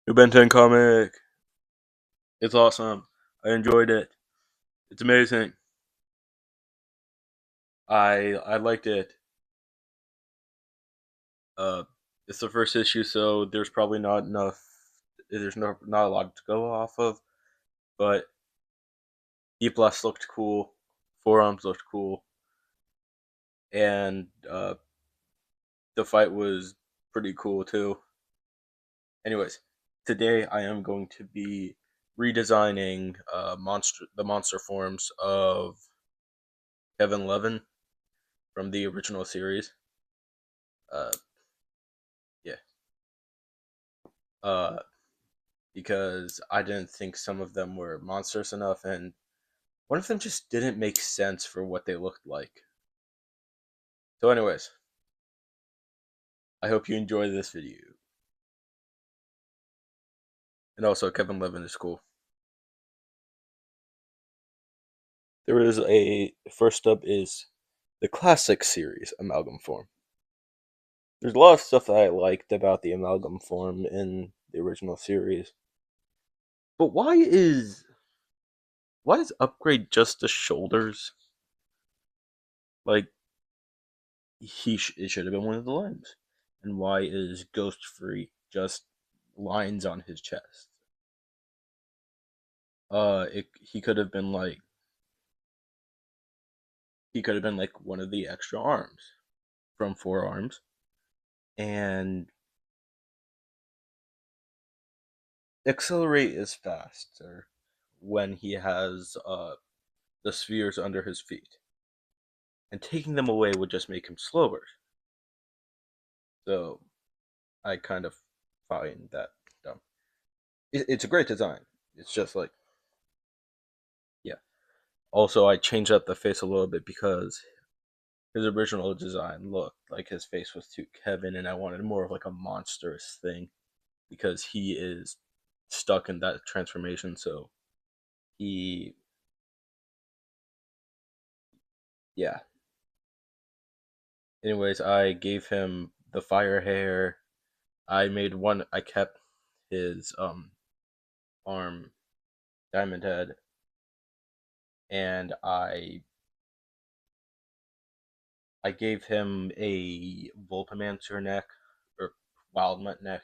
New Ben 10 comic. It's awesome. I enjoyed it. It's amazing. I liked it. Uh, it's the first issue, so there's probably not enough. There's not a lot to go off of. But E Plus looked cool. Forearms looked cool, and the fight was pretty cool too. Anyways, today I am going to be redesigning the monster forms of Kevin Levin from the original series. Uh, yeah. Uh, because I didn't think some of them were monstrous enough, and one of them just didn't make sense for what they looked like. So, anyways, I hope you enjoy this video. And also, Kevin Levin is cool. There is a first up is the classic series amalgam form. There's a lot of stuff that I liked about the amalgam form in the original series, but why is upgrade just the shoulders? Like it should have been one of the limbs. And why is Ghost Free just lines on his chest? He could have been like one of the extra arms from Four Arms, and Accelerate is faster when he has the spheres under his feet, and taking them away would just make him slower. So I kind of find that dumb. It's a great design. It's just like, yeah. Also, I changed up the face a little bit because his original design looked like his face was too Kevin, and I wanted more of like a monstrous thing because he is stuck in that transformation. So he, yeah. Anyways, I gave him the fire hair. I made one. I kept his arm diamond head, and I gave him a Voltimancer neck or Wildmutt neck,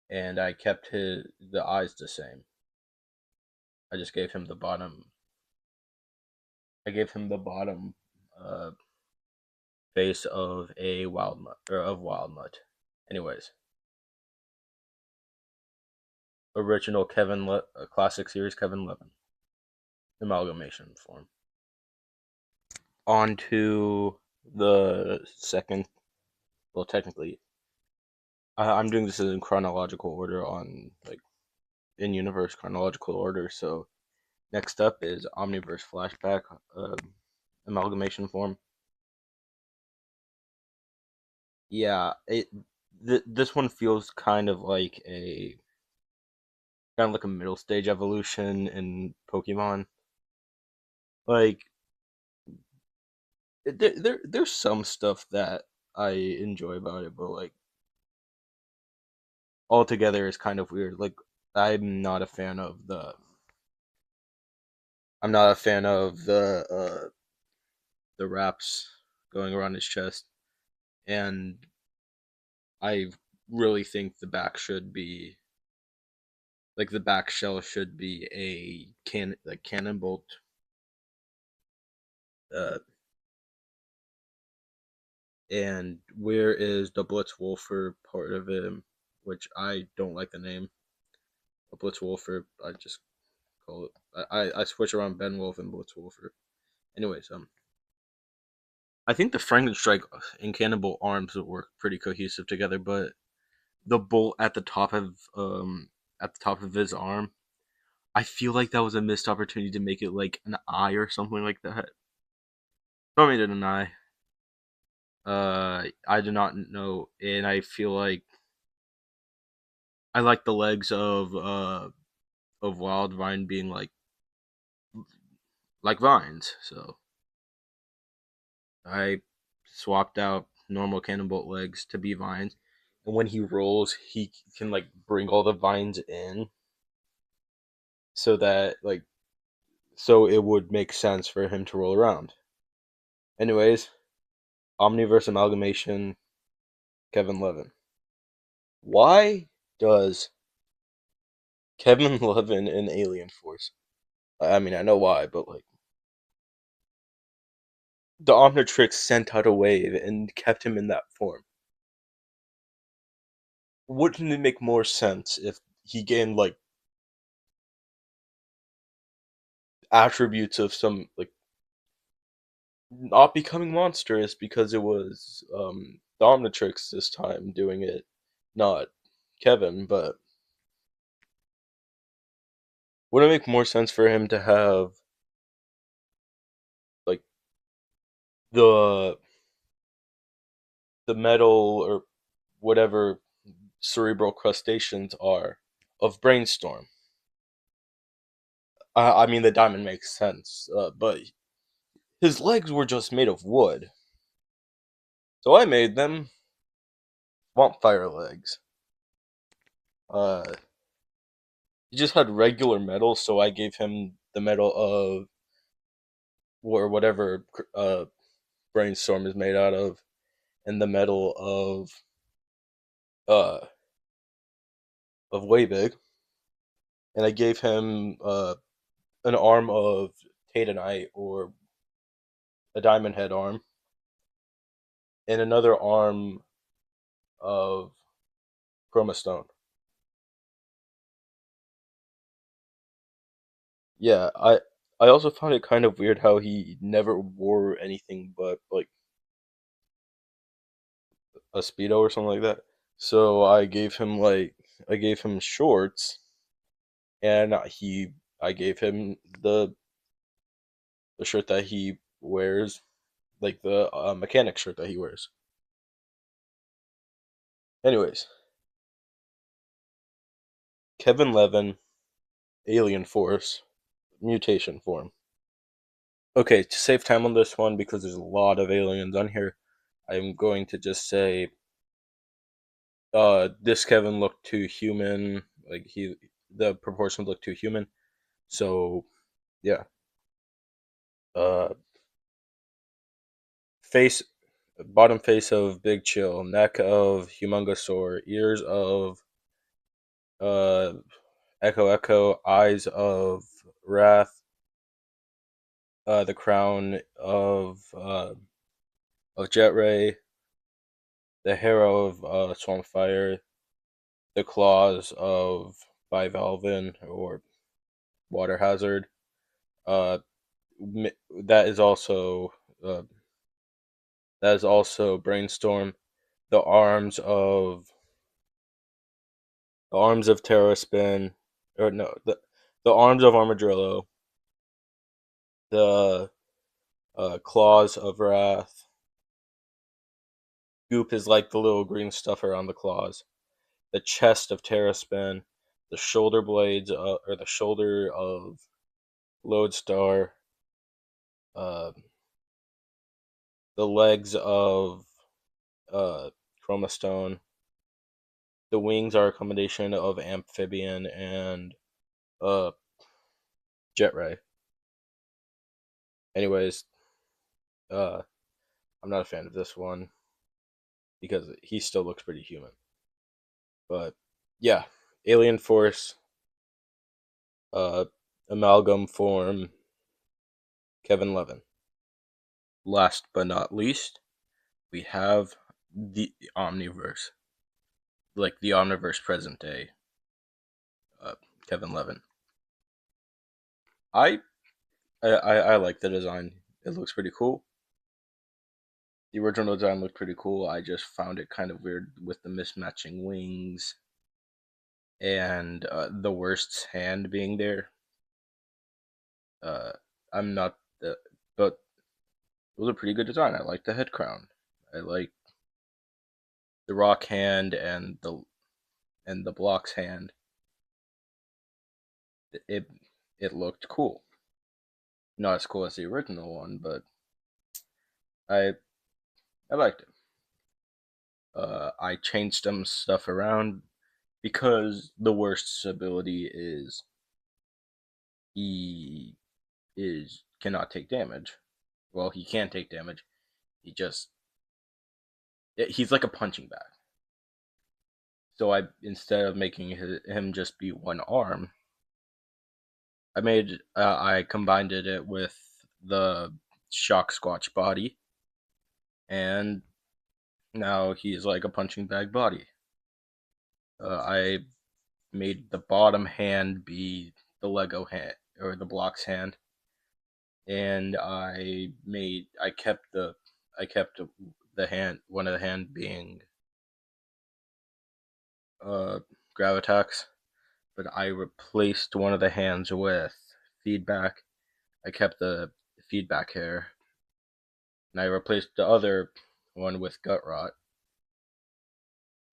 and I kept the eyes the same. I just gave him the bottom. I gave him the bottom uh, face of a wild mutt. Anyways, original classic series Kevin Levin amalgamation form. On to the second. Well, technically, I'm doing this in chronological order on like in universe chronological order. So next up is Omniverse flashback amalgamation form. Yeah, this one feels kind of like a middle stage evolution in Pokemon. Like there's some stuff that I enjoy about it, but like altogether is kind of weird. Like I'm not a fan of the I'm not a fan of the wraps going around his chest, and I really think the back shell should be a cannon bolt. Uh, and where is the Blitzwolfer part of him, which I don't like the name. A Blitzwolfer, I just call it. I switch around Ben Wolf and Blitzwolfer. Anyways, I think the Frankenstrike and Cannonball arms would work pretty cohesive together, but the bolt at the top of his arm, I feel like that was a missed opportunity to make it like an eye or something like that. So I made it an eye. I do not know, and I feel like I like the legs of Wildvine being like vines. So I swapped out normal Cannonbolt legs to be vines, and when he rolls, he can like bring all the vines in so that so it would make sense for him to roll around. Anyways, Omniverse Amalgamation, Kevin Levin. Why does Kevin Levin in Alien Force? I mean, I know why, but the Omnitrix sent out a wave and kept him in that form. Wouldn't it make more sense if he gained attributes of some not becoming monstrous because it was the Omnitrix this time doing it, not Kevin, but would it make more sense for him to have like the the metal or whatever cerebral crustaceans are of Brainstorm? I mean, the diamond makes sense, but his legs were just made of wood, so I made them swamp fire legs. Uh, he just had regular metal, so I gave him the metal of or whatever Brainstorm is made out of, and the metal uh of Way Big, and I gave him an arm of Tatanite or a Diamond Head arm, and another arm of Chroma Stone. Yeah, I also found it kind of weird how he never wore anything but a speedo or something like that. So I gave him shorts, and I gave him the shirt that he wears, like the mechanic shirt that he wears. Anyways, Kevin Levin, Alien Force, mutation form. Okay, to save time on this one because there's a lot of aliens on here, I'm going to just say this Kevin looked too human. The proportions look too human. So yeah. Uh face bottom face of Big Chill, neck of Humongosaur, ears of uh Echo Echo, eyes of Wrath, the crown of Jet Ray, the hair of Swampfire, the claws of Bivalven or Water Hazard. Uh, that is also uh, that is also Brainstorm. The arms of Terraspin, or no, the arms of Armadillo, the claws of Wrath. Goop is like the little green stuff around the claws. The chest of Terraspin, the shoulder blades, or the shoulder of Lodestar, uh, the legs of Chroma Stone. The wings are a combination of Amphibian and uh, Jet Ray. Anyways, uh, I'm not a fan of this one because he still looks pretty human. But yeah, Alien Force, uh, amalgam form, Kevin Levin. Last but not least, we have the Omniverse, like the Omniverse present day, uh, Kevin Levin. I, I like the design. It looks pretty cool. The original design looked pretty cool. I just found it kind of weird with the mismatching wings and the worst's hand being there. Uh, I'm not the, but it was a pretty good design. I like the head crown. I like the rock hand and the block's hand. It it looked cool. Not as cool as the original one, but I I liked it. I changed some stuff around because the worst ability is he is cannot take damage. Well, he can take damage. He just he's like a punching bag. So I instead of making him just be one arm, I combined it with the shock squatch body, and now he's like a punching bag body. I made the bottom hand be the Lego hand or the blocks hand, and I kept the hand one of the hand being uh Gravitax, but I replaced one of the hands with feedback. I kept the feedback hair, and I replaced the other one with gut rot.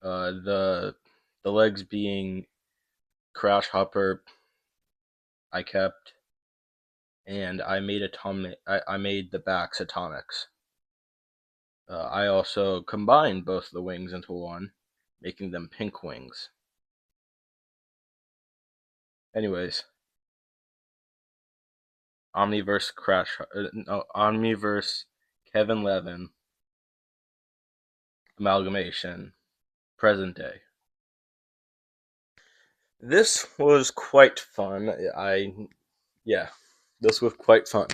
The legs being crash hopper, I kept, and I made the backs atomics. I also combined both the wings into one, making them pink wings. Anyways, Omniverse Kevin Levin Amalgamation present day. This was quite fun. Yeah, this was quite fun.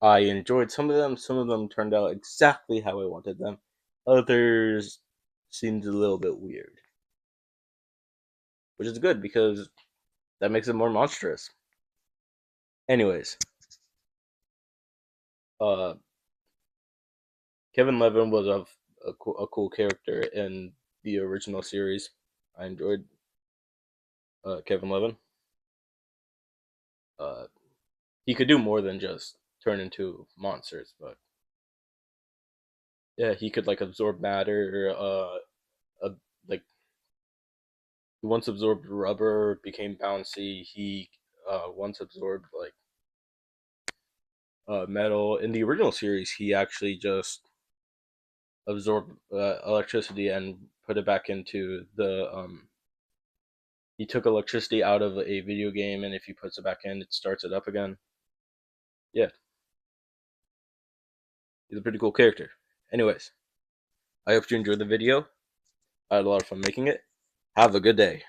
I enjoyed some of them. Some of them turned out exactly how I wanted them. Others seemed a little bit weird, which is good because that makes it more monstrous. Anyways, uh, Kevin Levin was a cool character in the original series. I enjoyed Kevin Levin. Uh, he could do more than just turn into monsters, but yeah, he could like absorb matter. Like he once absorbed rubber, became bouncy. He once absorbed like metal. In the original series, he actually just absorbed electricity and put it back into the. He took electricity out of a video game, and if he puts it back in, it starts it up again. Yeah, he's a pretty cool character. Anyways, I hope you enjoyed the video. I had a lot of fun making it. Have a good day.